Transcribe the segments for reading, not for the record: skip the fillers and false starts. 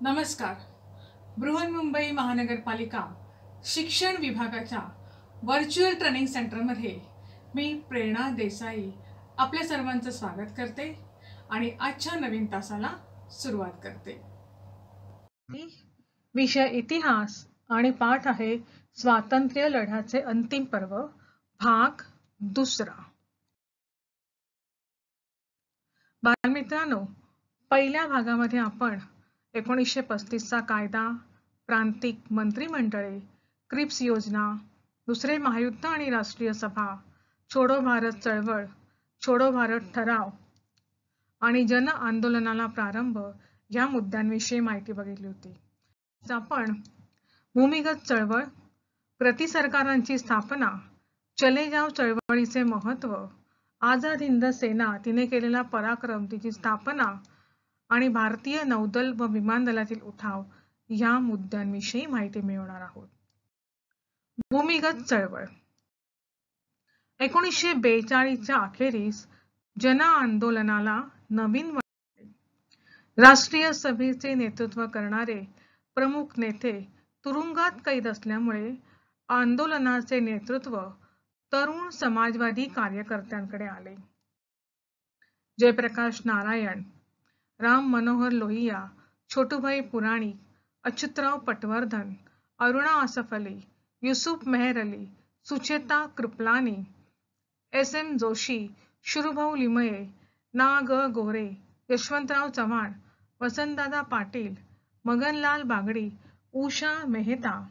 नमस्कार. बृहन्मुंबई महानगरपालिका शिक्षण विभागाच्या व्हर्च्युअल ट्रेनिंग सेंटरमध्ये मी प्रेरणा देसाई आपल्या सर्वांचं स्वागत करते आणि आजच्या नवीन तासाला सुरुवात करते. विषय इतिहास आणि पाठ आहे स्वातंत्र्य लढ्याचे अंतिम पर्व, भाग दुसरा. बालमित्रांनो, पहिल्या भागामध्ये आपण 1935 चा कायदा, प्रांतिक मंत्रिमंडळे, क्रिप्स योजना, दुसरे महायुद्ध आणि राष्ट्रीय सभा, छोडो भारत चळवळ, छोडो भारत ठराव आणि जन आंदोलनाला प्रारंभ या मुद्द्यांविषयी माहिती बघितली होती. आपण भूमिगत चळवळ, प्रतिसरकारांची स्थापना, चले जाव चळवळीचे महत्त्व, आझाद हिंद सेना तिने केलेला पराक्रम, तिची स्थापना आणि भारतीय नौदल व विमान दलातील उठाव या मुद्द्यांविषयी माहिती मिळवणार आहोत. भूमिगत चळवळ 1942 च्या अखेरीस जन आंदोलनाला नवीन वळण. राष्ट्रीय सभेचे नेतृत्व करणारे प्रमुख नेते तुरुंगात कैद असल्यामुळे आंदोलनाचे नेतृत्व तरुण समाजवादी कार्यकर्त्यांकडे आले. जयप्रकाश नारायण, राम मनोहर लोहिया, छोटूभाई पुराणिक, अच्युतराव पटवर्धन, अरुणा असफ अली, युसुफ मेहर अली, सुचेता कृपलानी, एस.एम. जोशी, शुरभाऊ लिमये, ना. ग. गोरे, यशवंतराव चव्हाण, वसंतदादा पाटील, मगनलाल बागडी, उषा मेहता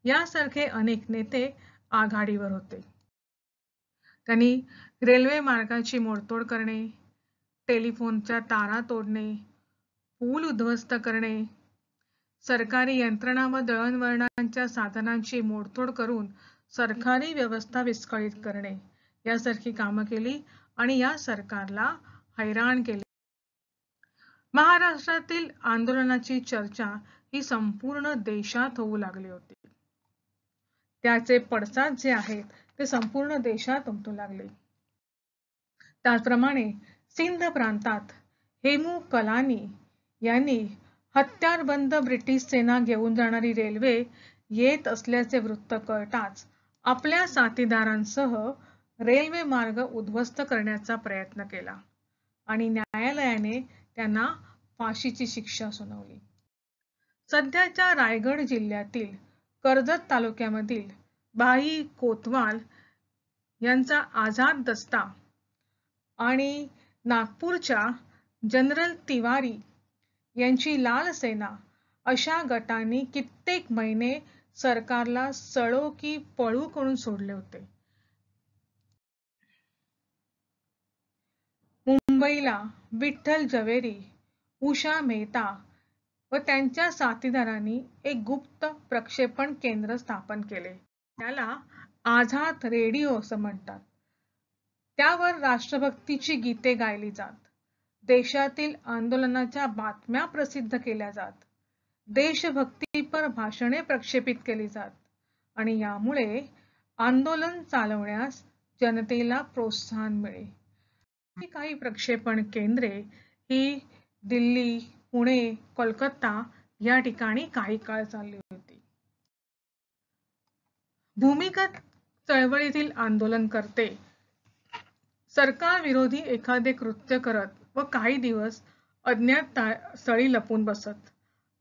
यासारखे अनेक नेते आघाडीवर होते. त्यांनी रेल्वे मार्गाची मोडतोड करणे, टेलिफोनच्या तारा तोडणे, पूल उद्ध्वस्त करणे, सरकारी यंत्रणा व दळणवळणाच्या साधनांची मोडतोड करून सरकारी व्यवस्था विस्कळीत करणे यासारखी कामं केली आणि या सरकारला हैराण केले. महाराष्ट्रातील आंदोलनाची चर्चा ही संपूर्ण देशात होऊ लागली होती. त्याचे पडसाद जे आहेत ते संपूर्ण देशात उमटू लागले. त्याचप्रमाणे सिंध प्रांतात हेमू कलानी यांनी हत्यारबंद ब्रिटिश सेना घेऊन जाणारी रेल्वे येत असल्याचे वृत्त कळताच आपल्या साथीदारांसह रेल्वे मार्ग उद्ध्वस्त करण्याचा प्रयत्न केला आणि न्यायालयाने त्यांना फाशीची शिक्षा सुनावली. सध्याच्या रायगड जिल्ह्यातील कर्जत तालुक्यामधील भाई कोतवाल यांचा आझाद दस्ता आणि नागपूरच्या जनरल तिवारी यांची लाल सेना अशा गटांनी कित्येक महिने सरकारला सळो की पळू करून सोडले होते. मुंबईला विठ्ठल जवेरी, उषा मेहता व त्यांच्या साथीदारांनी एक गुप्त प्रक्षेपण केंद्र स्थापन केले. त्याला आझाद रेडिओ असं म्हणतात. त्यावर राष्ट्रभक्तीची गीते गायली जात, देशातील आंदोलनाच्या बातम्या प्रसिद्ध केल्या जात, देशभक्तीपर भाषणे प्रक्षेपित केली जात आणि यामुळे आंदोलन चालवण्यास जनतेला प्रोत्साहन मिळे. काही प्रक्षेपण केंद्रे ही दिल्ली, पुणे, कोलकाता या ठिकाणी काही काळ चालली होती. भूमिगत चळवळीतील आंदोलनकर्ते सरकार विरोधी एखादे कृत्य करत व काही दिवस अज्ञात स्थळी लपून बसत.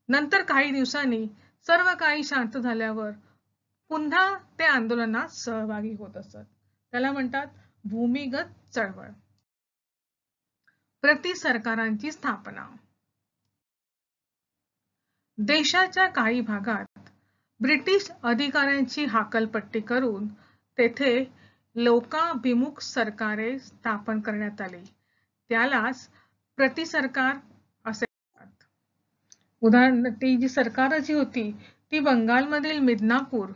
नंतर काही दिवसांनी सर्व काही शांत झाल्यावर पुन्हा ते आंदोलनात सहभागी होत असत. त्याला म्हणतात भूमिगत चळवळ. प्रतिसरकारांची स्थापना. देशाच्या काही भागात ब्रिटिश अधिकाऱ्यांची हाकलपट्टी करून तेथे लोकाभिमुख सरकारे स्थापन करण्यात आली. त्यालाच प्रतिसरकार असे म्हणतात. उदाहरणार्थ ती जी सरकार जी होती ती बंगालमधील मिदनापूर,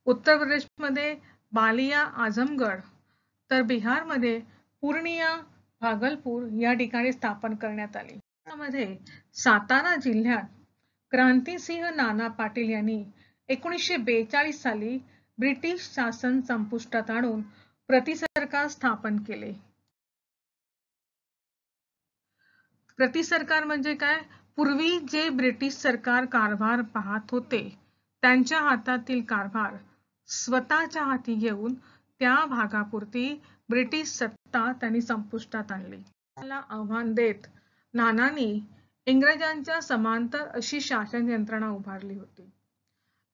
उत्तर प्रदेशमध्ये बालिया आझमगड, तर बिहारमध्ये पूर्णिया, भागलपूर या ठिकाणी स्थापन करण्यात आली. त्यामध्ये सातारा जिल्ह्यात क्रांतिसिंह नाना पाटील यांनी 1942 साली ब्रिटिश शासन संपुष्टात आणून प्रतिसरकार स्थापन केले. प्रतिसरकार म्हणजे काय? पूर्वी जे ब्रिटिश सरकार कारभार पाहत होते त्यांच्या हातातील कारभार स्वतःच्या हाती घेऊन त्या भागापुरती ब्रिटिश सत्ता त्यांनी संपुष्टात आणली. त्याला आव्हान देत नानांनी इंग्रजांच्या समांतर अशी शासन यंत्रणा उभारली होती.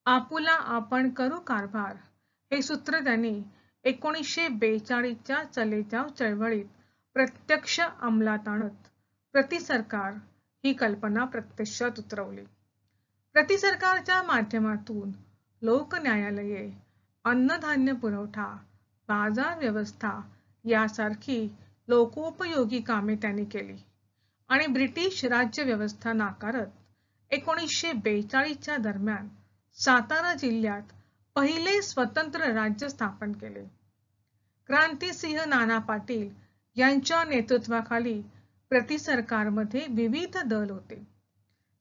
आपुला आपण करू कारभार हे सूत्र त्यांनी 1942च्या चलेजाव चळवळीत प्रत्यक्ष अंमलात आणत प्रतिसरकार ही कल्पना प्रत्यक्षात उतरवली. प्रतिसरकारच्या माध्यमातून लोक न्यायालये, अन्नधान्य पुरवठा, बाजार व्यवस्था यासारखी लोकोपयोगी कामे त्यांनी केली आणि ब्रिटिश राज्य व्यवस्था नाकारत 1942च्या दरम्यान सातारा जिल्ह्यात पहिले स्वतंत्र राज्य स्थापन केले. क्रांतिसिंह नाना पाटील यांच्या नेतृत्वाखाली प्रतिसरकारमध्ये विविध दल होते.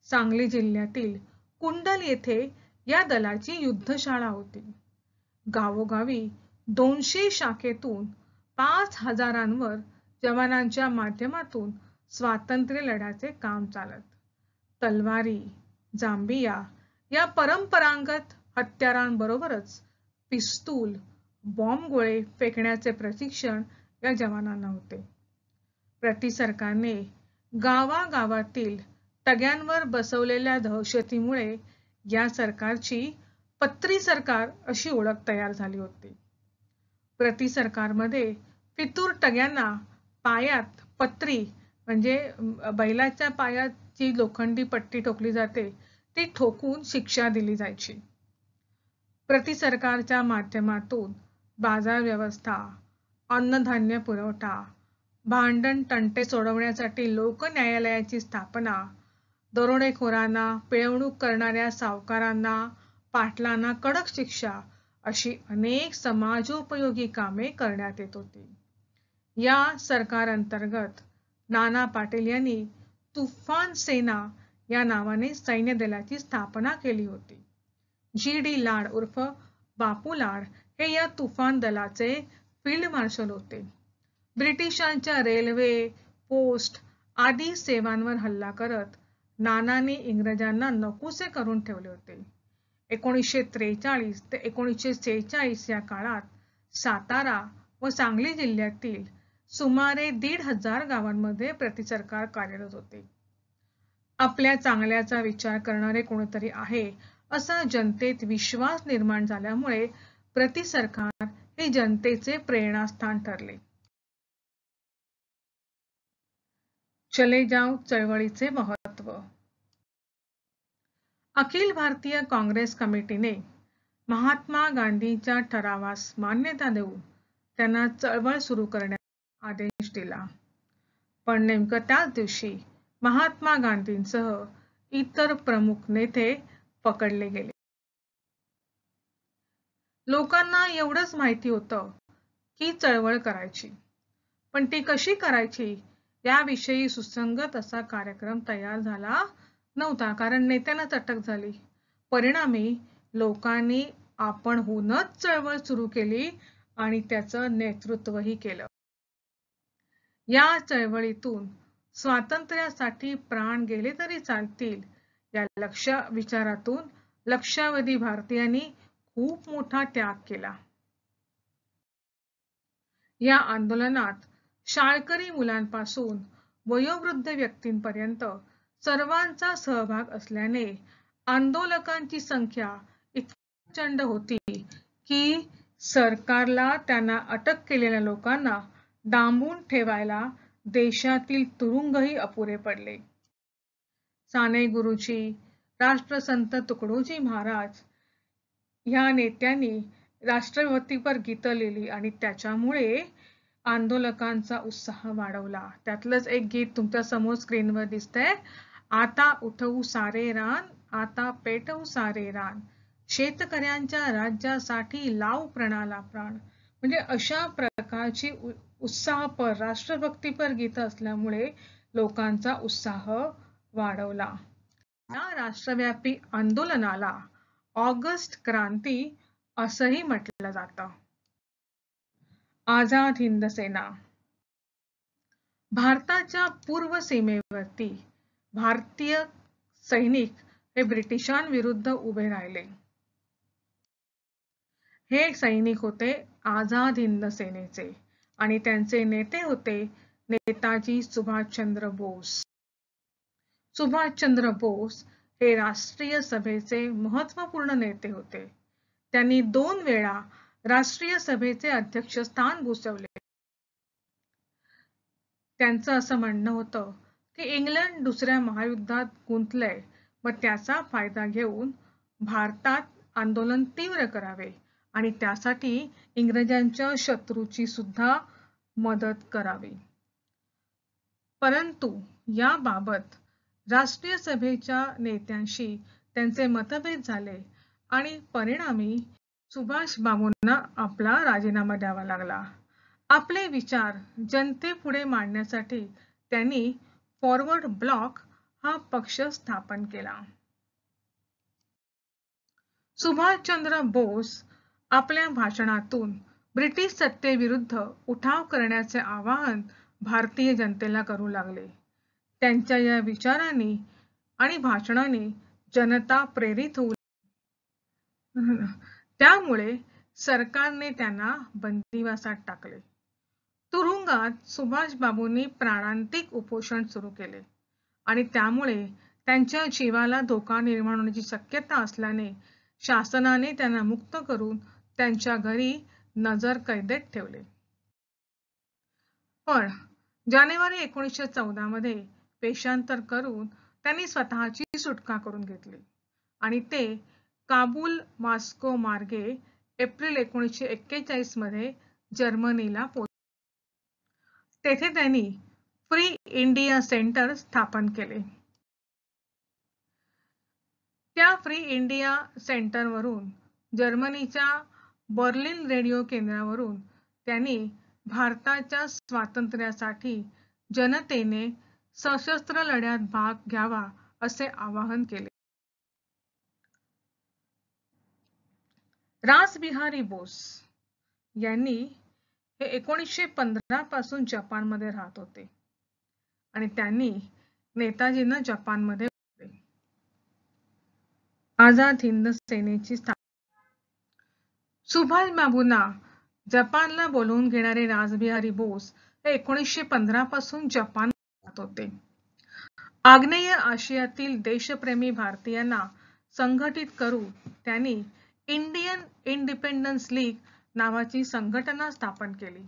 सांगली जिल्ह्यातील कुंडल येथे या दलाची युद्धशाळा होती. गावोगावी 200 शाखेतून 5000वर जवानांच्या माध्यमातून स्वातंत्र्य लढ्याचे काम चालत. तलवारी, जांबिया या परंपरागत हत्यारांबरोबरच पिस्तूल, बॉम्बगोळे फेकण्याचे प्रशिक्षण या जवानांना होते. प्रतिसरकारने गावागावातील तग्यांवर बसवलेल्या दहशतीमुळे या सरकारची पत्री सरकार अशी ओळख तयार झाली होती. प्रतिसरकारमध्ये फितूर टग्यांना पायात पत्री म्हणजे बैलाच्या पायात जी लोखंडी पट्टी ठोकली जाते ती ठोकून शिक्षा दिली जायची. प्रतिसरकारच्या माध्यमातून बाजार व्यवस्था, अन्नधान्य पुरवठा, भांडण तंटे सोडवण्यासाठी लोक न्यायालयाची स्थापना, दरोडेखोरांना, पिळवणूक करणाऱ्या सावकारांना, पाटलांना कडक शिक्षा अशी अनेक समाजोपयोगी कामे करण्यात येत होती. या सरकार अंतर्गत नाना पाटील यांनी तुफान सेना या नावाने सैन्य दलाची स्थापना केली होती. जी.डी. लाड उर्फ बापू लाड हे या तुफान दलाचे फील्ड मार्शल होते. ब्रिटिशांच्या रेल्वे, पोस्ट आदी सेवांवर हल्ला करत नानांनी इंग्रजांना नकोसे करून ठेवले होते. 1943 ते 1946 या काळात सातारा व सांगली जिल्ह्यातील सुमारे 1,500 गावांमध्ये प्रतिसरकार कार्यरत होते. आपल्या चांगल्याचा विचार करणारे कोणीतरी आहे असा जनतेत विश्वास निर्माण झाल्यामुळे प्रतिसरकार हे जनतेचे प्रेरणास्थान ठरले. चले जाव चळवळीचे महत्त्व. अखिल भारतीय काँग्रेस कमिटीने महात्मा गांधींच्या ठरावास मान्यता देऊन त्यांना चळवळ सुरू करण्याचा आदेश दिला. पण नेमकं त्याच दिवशी महात्मा गांधींसह इतर प्रमुख नेते पकडले गेले. लोकांना एवढंच माहिती होतं की चळवळ करायची, पण ती कशी करायची याविषयी सुसंगत असा कार्यक्रम तयार झाला नव्हता, कारण नेत्यांनाच अटक झाली. परिणामी लोकांनी आपण होऊनच चळवळ सुरू केली आणि त्याचं नेतृत्वही केलं. या चळवळीतून स्वातंत्र्यासाठी प्राण गेले तरी चालतील या विचारातून लक्षावधी भारतीयांनी खूप मोठा त्याग केला. या आंदोलनात शाळकरी मुलांपासून वयोवृद्ध व्यक्तींपर्यंत सर्वांचा सहभाग असल्याने आंदोलकांची संख्या इतकी प्रचंड होती की सरकारला त्यांना अटक केलेल्या लोकांना डांबून ठेवायला देशातील तुरुंगही अपुरे पडले. साने गुरुजी, राष्ट्रसंत तुकडोजी महाराज ह्या नेत्यांनी राष्ट्रभक्तीपर गीतं लिहिली आणि त्याच्यामुळे आंदोलकांचा उत्साह वाढवला. त्यातलंच एक गीत तुमच्या समोर स्क्रीनवर दिसतंय. आता उठवू सारे रान, आता पेटवू सारे रान, शेतकऱ्यांच्या राज्यासाठी लावू प्रणाला प्राण. म्हणजे अशा प्रकारची उत्साहपर राष्ट्रभक्तीपर गीतं असल्यामुळे लोकांचा उत्साह वाढवला. या राष्ट्रव्यापी आंदोलनाला ऑगस्ट क्रांती असंही म्हटलं जातं. आझाद हिंद सेना. भारताच्या पूर्व सीमेवरती भारतीय सैनिक हे ब्रिटिशांविरुद्ध उभे राहिले. हे सैनिक होते आझाद हिंद सेनेचे आणि त्यांचे नेते होते नेताजी सुभाषचंद्र बोस. सुभाषचंद्र बोस हे राष्ट्रीय सभेचे महत्त्वपूर्ण नेते होते. त्यांनी 2 वेळा राष्ट्रीय सभेचे अध्यक्षस्थान भूषवले. त्यांचं असं म्हणणं होतं की इंग्लंड दुसऱ्या महायुद्धात गुंतलंय, व त्याचा फायदा घेऊन भारतात आंदोलन तीव्र करावे आणि त्यासाठी इंग्रजांच्या शत्रूची सुद्धा मदत करावी. परंतु याबाबत राष्ट्रीय सभेच्या नेत्यांशी त्यांचे मतभेद झाले आणि परिणामी सुभाषबाबूंना आपला राजीनामा द्यावा लागला. आपले विचार जनतेपुढे मांडण्यासाठी त्यांनी फॉरवर्ड ब्लॉक हा पक्ष स्थापन केला. सुभाषचंद्र बोस आपल्या भाषणातून ब्रिटिश सत्तेविरुद्ध उठाव करण्याचे आवाहन भारतीय जनतेला करू लागले. त्यांच्या या विचारांनी आणि भाषणांनी जनता प्रेरित होऊ लागली. त्यामुळे सरकारने त्यांना बंदिवासात टाकले. तुरुंगात सुभाषबाबूंनी प्राणांतिक उपोषण सुरू केले आणि त्यामुळे त्यांच्या जीवाला धोका निर्माण होण्याची शक्यता असल्याने शासनाने त्यांना मुक्त करून त्यांच्या घरी नजर कैदेत ठेवले. पण जानेवारी 1914 मध्ये पेशांतर करून त्यांनी स्वतःची सुटका करून घेतली आणि ते काबूल मॉस्को मार्गे एप्रिल 1941 मध्ये जर्मनीला पोहोचले. तेथे त्यांनी फ्री इंडिया सेंटर स्थापन केले. त्या फ्री इंडिया सेंटरवरून जर्मनीच्या बर्लिन रेडिओ केंद्रावरून त्यांनी भारताच्या स्वातंत्र्यासाठी जनतेने सशस्त्र लढ्यात भाग घ्यावा असे आवाहन केले. रासबिहारी बोस यांनी हे 1915 पासून जपानमध्ये राहत होते आणि त्यांनी नेताजींना जपानमध्ये आझाद हिंद सेनेची स्थापना. सुभाषबाबूंना जपानला बोलवून घेणारे रासबिहारी बोस हे 1915 पासून जपानमध्ये राहत होते. आग्नेय आशियातील देशप्रेमी भारतीयांना संघटित करून त्यांनी इंडियन इंडिपेंडन्स लीग नावाची संघटना स्थापन केली.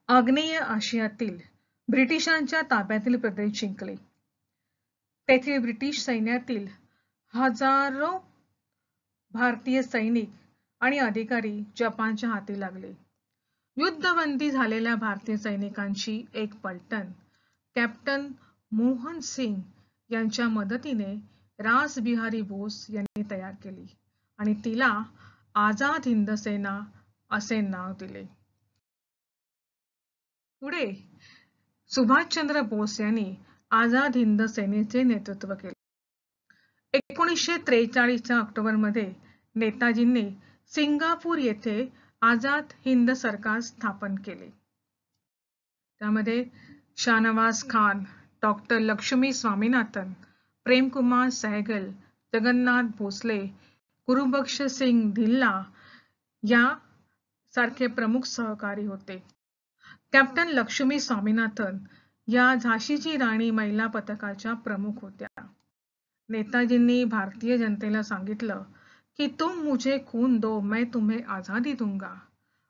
आग्नेय आशियातील ब्रिटिशांच्या ताब्यातील प्रदेश जिंकले. तेथे ब्रिटिश सैन्यातील हजारो भारतीय सैनिक आणि अधिकारी जपानच्या हाती लागले. युद्धबंदी झालेल्या भारतीय सैनिकांची एक पलटण कॅप्टन मोहन सिंग यांच्या मदतीने रासबिहारी बोस यांनी तयार केली आणि तिला आझाद हिंद सेना असे नाव दिले. पुढे सुभाषचंद्र बोस यांनी आझाद हिंद सेनेचे नेतृत्व केले. 1943च्या ऑक्टोबरमध्ये नेताजींनी सिंगापूर येथे आझाद हिंद सरकार स्थापन केले. त्यामध्ये शाहनवाज खान, डॉक्टर लक्ष्मी स्वामीनाथन, प्रेमकुमार सहगल, जगन्नाथ भोसले, गुरुबख्श सिंग धिल्ला या सारखे प्रमुख सहकारी होते. कॅप्टन लक्ष्मी स्वामीनाथन या झाशीची राणी महिला पथकाच्या प्रमुख होत्या. नेताजींनी भारतीय जनतेला सांगितलं कि तुम मुझे खून दो मैं तुम्हें आजादी दूंगा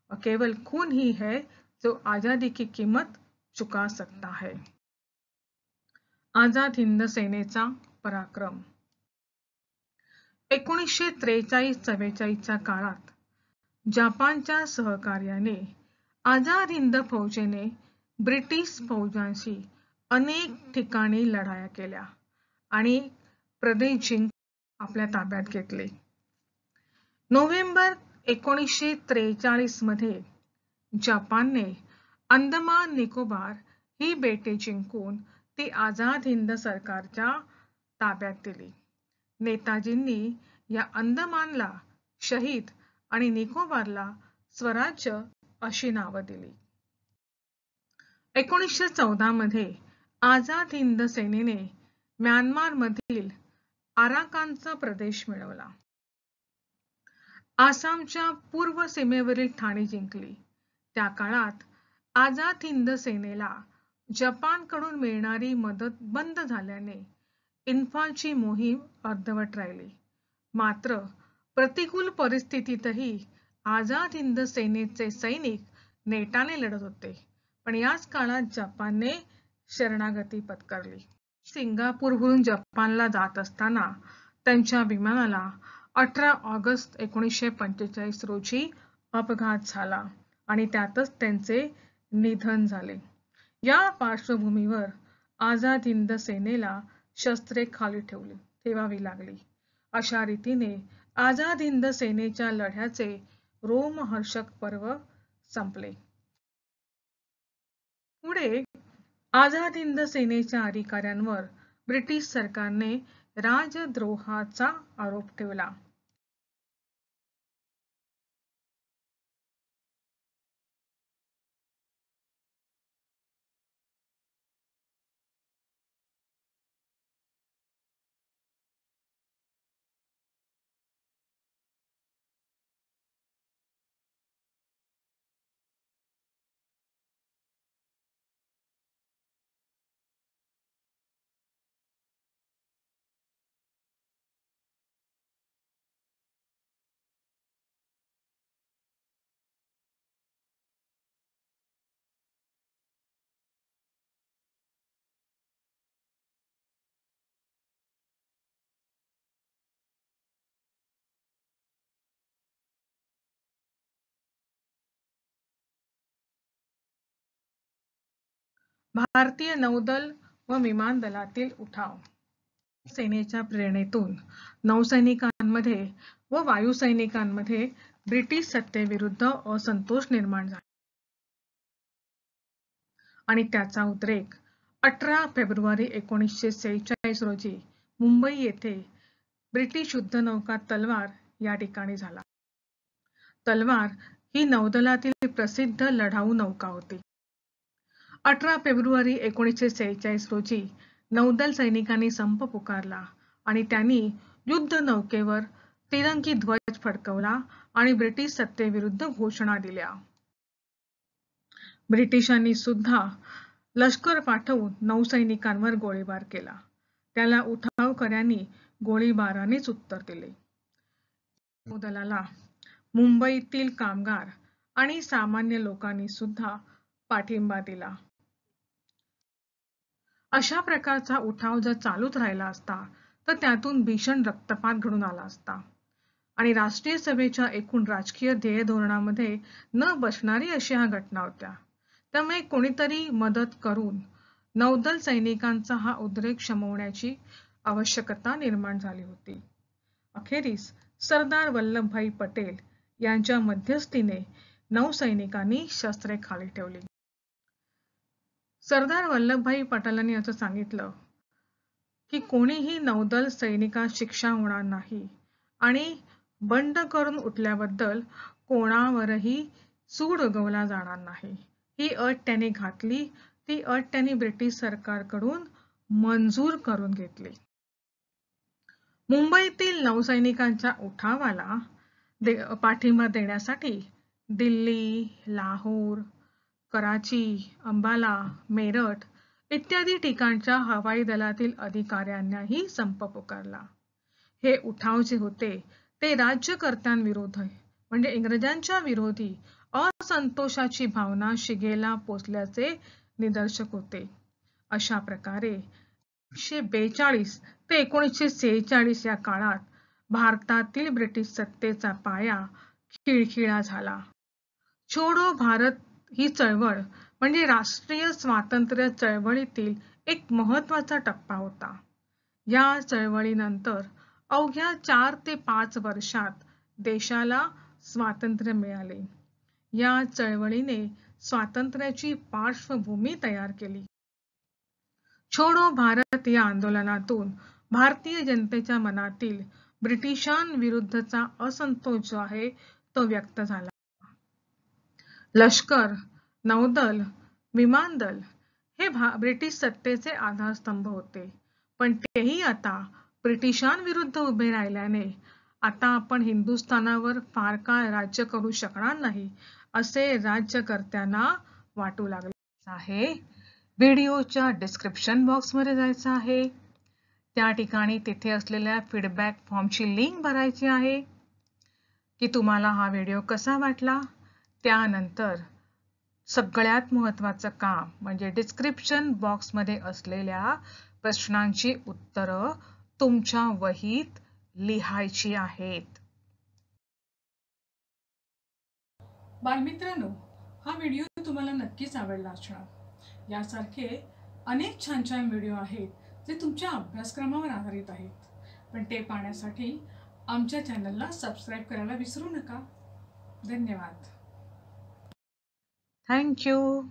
और केवल खून ही है जो आजादी की कीमत चुका सकता है. आझाद हिंद सेनेचा पराक्रम. 1943-44च्या काळात जपानच्या सहकार्याने आझाद हिंद फौजेने ब्रिटिश फौजांशी अनेक ठिकाणी लढाया केल्या आणि प्रदेश जिंकून आपल्या ताब्यात घेतले. नोव्हेंबर 1943 मध्ये जपानने अंदमान निकोबार ही बेटे जिंकून ती आझाद हिंद सरकारच्या ताब्यात दिली. नेताजींनी या अंदमानला शहीद आणि निकोबारला स्वराज्य अशी नावं दिली. 1914 मध्ये आझाद हिंद सेनेने म्यानमारमधील आराकानचा प्रदेश मिळवला. आसामच्या पूर्व सीमेवरील ठाणी जिंकली. त्या काळात आझाद हिंद सेनेला जपानकडून मिळणारी मदत बंद झाल्याने इन्फालची मोहीम अर्धवट राहिली. मात्र प्रतिकूल परिस्थितीतही आझाद हिंद सेनेचे सैनिक नेटाने लढत होते. पण याच काळात जपानने शरणागती पत्करली. सिंगापूरहून जपानला जात असताना त्यांच्या विमानाला 18 ऑगस्ट 1945 रोजी अपघात झाला आणि त्यातच त्यांचे निधन झाले. या पार्श्वभूमीवर आझाद हिंद सेनेला शस्त्रे खाली ठेवावी लागली. अशा रीतीने आझाद हिंद सेनेच्या लढ्याचे रोमहर्षक पर्व संपले. पुढे आझाद हिंद सेनेच्या अधिकाऱ्यांवर ब्रिटिश सरकारने राजद्रोहाचा आरोप ठेवला. भारतीय नौदल व विमान दलातील उठाव. सेनेच्या प्रेरणेतून नौसैनिकांमध्ये व वायुसैनिकांमध्ये ब्रिटिश सत्तेविरुद्ध असंतोष निर्माण झाला आणि त्याचा उद्रेक 18 फेब्रुवारी 1946 रोजी मुंबई येथे ब्रिटिश युद्धनौका तलवार या ठिकाणी झाला. तलवार ही नौदलातील प्रसिद्ध लढाऊ नौका होती. 18 फेब्रुवारी 1946 रोजी नौदल सैनिकांनी संप पुकारला आणि त्यांनी युद्ध नौकेवर तिरंगी ध्वज फडकवला आणि ब्रिटिश सत्तेविरुद्ध घोषणा दिल्या. ब्रिटिशांनी सुद्धा लष्कर पाठवून नौसैनिकांवर गोळीबार केला. त्याला उठावकर्यांनी गोळीबारानेच उत्तर दिले. नौदलाला मुंबईतील कामगार आणि सामान्य लोकांनी सुद्धा पाठिंबा दिला. अशा प्रकारचा उठाव जर चालूच राहिला असता तर त्यातून भीषण रक्तपात घडून आला असता आणि राष्ट्रीय सभेच्या एकूण राजकीय ध्येय धोरणामध्ये न बसणारी अशा ह्या घटना होत्या. त्यामुळे कोणीतरी मदत करून नौदल सैनिकांचा हा उद्रेक शमवण्याची आवश्यकता निर्माण झाली होती. अखेरीस सरदार वल्लभभाई पटेल यांच्या मध्यस्थीने नौसैनिकांनी शस्त्रे खाली ठेवली. सरदार वल्लभभाई पटेलांनी असं सांगितलं की कोणीही नौदल सैनिकास शिक्षा होणार नाही आणि बंड करून उठल्याबद्दल कोणावरही सूड उगवला जाणार नाही. ही अट त्यांनी घातली. ती अट त्यांनी ब्रिटिश सरकारकडून मंजूर करून घेतली. मुंबईतील नौसैनिकांच्या उठावाला पाठिंबा देण्यासाठी दिल्ली, लाहोर, कराची, अंबाला, मेरठ इत्यादी ठिकाणच्या हवाई दलातील अधिकाऱ्यांनाही संप पुकारला. हे उठाव जे होते ते राज्यकर्त्यांविरोध म्हणजे इंग्रजांच्या विरोधी असंतोषाची भावना शिगेला पोचल्याचे निदर्शक होते. अशा प्रकारे 1942 ते 1946 या काळात भारतातील ब्रिटिश सत्तेचा पाया खिळखिळा झाला. छोडो भारत ही चळवळ म्हणजे राष्ट्रीय स्वातंत्र्य चळवळीतील एक महत्त्वाचा टप्पा होता. या चळवळीनंतर अवघ्या 4 ते 5 वर्षात देशाला स्वातंत्र्य मिळाले. या चळवळीने स्वातंत्र्याची पार्श्वभूमी तयार केली. छोडो भारत या आंदोलनातून भारतीय जनतेच्या मनातील ब्रिटिशांविरुद्धचा असंतोष जो आहे तो व्यक्त झाला. लष्कर, नौदल विमान दल हे ब्रिटिश सत्तेचे आधारस्तंभ होते, पण तेही आता ब्रिटिशांविरुद्ध उभे राहिल्याने आता आपण हिंदुस्थानावर फार काळ राज्य करू शकणार नाही असे राज्यकर्त्यांना वाटू लागले आहे. व्हिडिओच्या डिस्क्रिप्शन बॉक्समध्ये जायचं आहे. त्या ठिकाणी तिथे असलेल्या फीडबॅक फॉर्मची लिंक भरायची आहे की तुम्हाला हा व्हिडिओ कसा वाटला. त्यानंतर सगळ्यात महत्त्वाचं काम म्हणजे डिस्क्रिप्शन बॉक्समध्ये असलेल्या प्रश्नांची उत्तरं तुमच्या वहीत लिहायची आहेत. बालमित्रांनो, हा व्हिडिओ तुम्हाला नक्कीच आवडला असणार. यासारखे अनेक छान छान व्हिडिओ आहेत जे तुमच्या अभ्यासक्रमावर आधारित आहेत, पण ते पाहण्यासाठी आमच्या चॅनलला सबस्क्राईब करायला विसरू नका. धन्यवाद. थँक्यू.